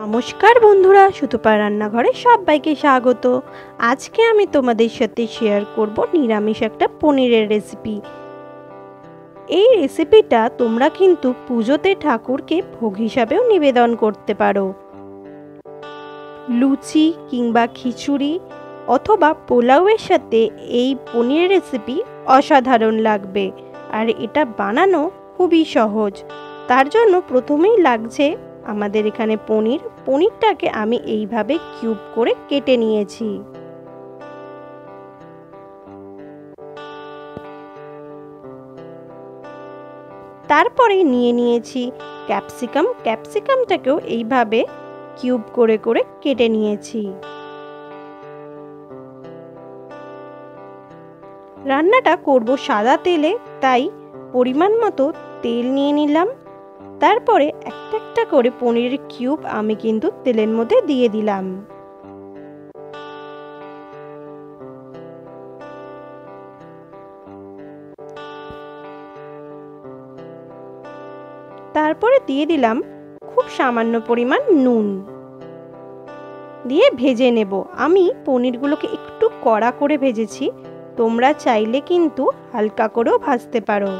নমস্কার বন্ধুরা, সুতপা রান্নাঘরে সবাইকে স্বাগত। আজকে আমি তোমাদের সাথে শেয়ার করব নিরামিষ একটা পনিরের রেসিপি। এই রেসিপিটা তোমরা কিন্তু পুজোতে ঠাকুরকে ভোগ হিসাবেও নিবেদন করতে পারো। লুচি কিংবা খিচুড়ি অথবা পোলাওয়ের সাথে এই পনিরের রেসিপি অসাধারণ লাগবে। আর এটা বানানো খুবই সহজ। তার জন্য প্রথমেই লাগছে আমাদের এখানে পনিরটাকে আমি এইভাবে কিউব করে কেটে নিয়েছি। তারপরে নিয়ে নিয়েছি ক্যাপসিকামটাকেও এইভাবে কিউব করে করে কেটে নিয়েছি। রান্নাটা করব সাদা তেলে, তাই পরিমাণ মতো তেল নিয়ে নিলাম। তারপরে একটা একটা করে পনিরের কিউব আমি কিন্তু তেলের মধ্যে দিয়ে দিলাম। তারপরে দিয়ে দিলাম খুব সামান্য পরিমাণ নুন, দিয়ে ভেজে নেব। আমি পনিরগুলোকে একটু কড়া করে ভেজেছি, তোমরা চাইলে কিন্তু হালকা করেও ভাজতে পারো।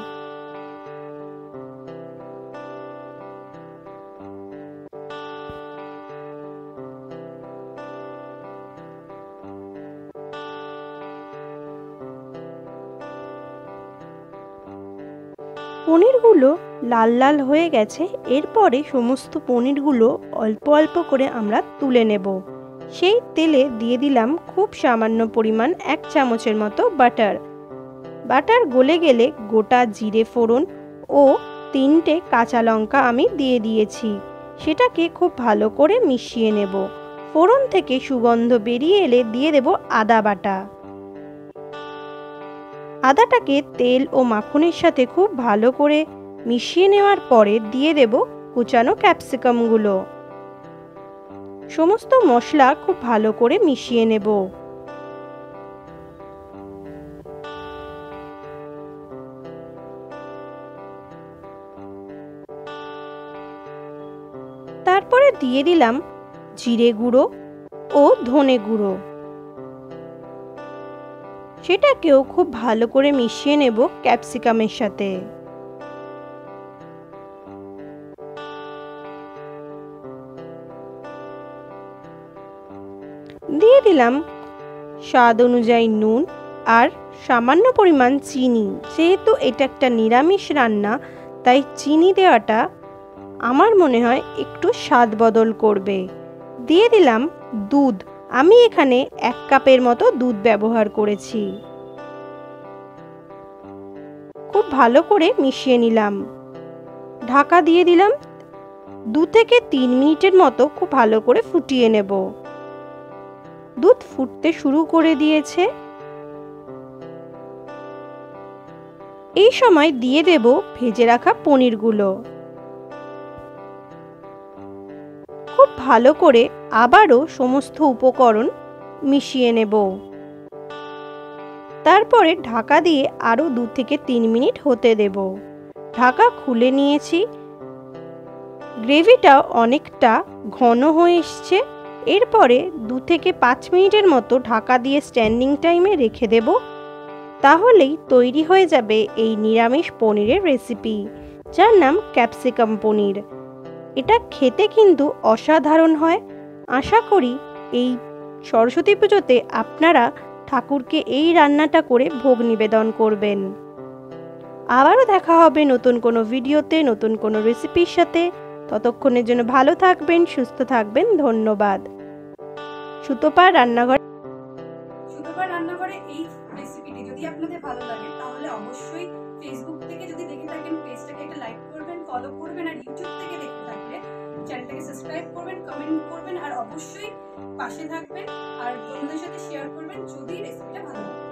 পনিরগুলো লাল লাল হয়ে গেছে। এরপরে সমস্ত পনিরগুলো অল্প অল্প করে আমরা তুলে নেব। সেই তেলে দিয়ে দিলাম খুব সামান্য পরিমাণ 1 চামচের মতো বাটার গলে গেলে গোটা জিরে ফোড়ন ও 3টে কাঁচা লঙ্কা আমি দিয়ে দিয়েছি। সেটাকে খুব ভালো করে মিশিয়ে নেব। ফোড়ন থেকে সুগন্ধ বেরিয়ে এলে দিয়ে দেব আদা বাটা। আদাটাকে তেল ও মাখনের সাথে খুব ভালো করে মিশিয়ে নেওয়ার পরে দিয়ে দেব কুচানো ক্যাপসিকামগুলো। সমস্ত মশলা খুব ভালো করে মিশিয়ে নেব। তারপরে দিয়ে দিলাম জিরে গুঁড়ো ও ধনে গুঁড়ো। সেটাকেও খুব ভালো করে মিশিয়ে নেব ক্যাপসিকামের সাথে। দিয়ে দিলাম স্বাদ অনুযায়ী নুন আর সামান্য পরিমাণ চিনি। যেহেতু এটা একটা নিরামিষ রান্না, তাই চিনি দেওয়াটা আমার মনে হয় একটু স্বাদ বদল করবে। দিয়ে দিলাম দুধ। আমি এখানে 1 কাপের মতো দুধ ব্যবহার করেছি। খুব ভালো করে মিশিয়ে নিলাম। ঢাকা দিয়ে দিলাম। 2 থেকে 3 মিনিটের মতো খুব ভালো করে ফুটিয়ে নেব। দুধ ফুটতে শুরু করে দিয়েছে। এই সময় দিয়ে দেব ভেজে রাখা পনিরগুলো। খুব ভালো করে আবারও সমস্ত উপকরণ মিশিয়ে নেব। তারপরে ঢাকা দিয়ে আরও 2 থেকে 3 মিনিট হতে দেব। ঢাকা খুলে নিয়েছি। গ্রেভিটা অনেকটা ঘন হয়ে এসছে। এরপরে 2 থেকে 5 মিনিটের মতো ঢাকা দিয়ে স্ট্যান্ডিং টাইমে রেখে দেব। তাহলেই তৈরি হয়ে যাবে এই নিরামিষ পনিরের রেসিপি, যার নাম ক্যাপসিকাম পনির। এটা খেতে কিন্তু অসাধারণ হয়। আশা করি এই সরস্বতী পুজোতে আপনারা ঠাকুরকে এই রান্নাটা করে ভোগ নিবেদন করবেন। আবারও দেখা হবে নতুন কোনো ভিডিওতে, নতুন কোনো রেসিপির সাথে। ততক্ষণের জন্য ভালো থাকবেন, সুস্থ থাকবেন। ধন্যবাদ। সুতপার রান্নাঘরে এই রেসিপিটি যদি আপনাদের ভালো লাগে তাহলে অবশ্যই ফেসবুক থেকে যদি দেখে থাকেন পেজটাকে একটা লাইক করবেন, ফলো করবেন, আর ইউটিউব থেকে দেখে থাকলে চ্যানেলটাকে সাবস্ক্রাইব করবেন, কমেন্ট করবেন, আর অবশ্যই পাশে থাকবেন আর বন্ধুদের সাথে শেয়ার করবেন যদি রেসিপিটা ভালো লাগে।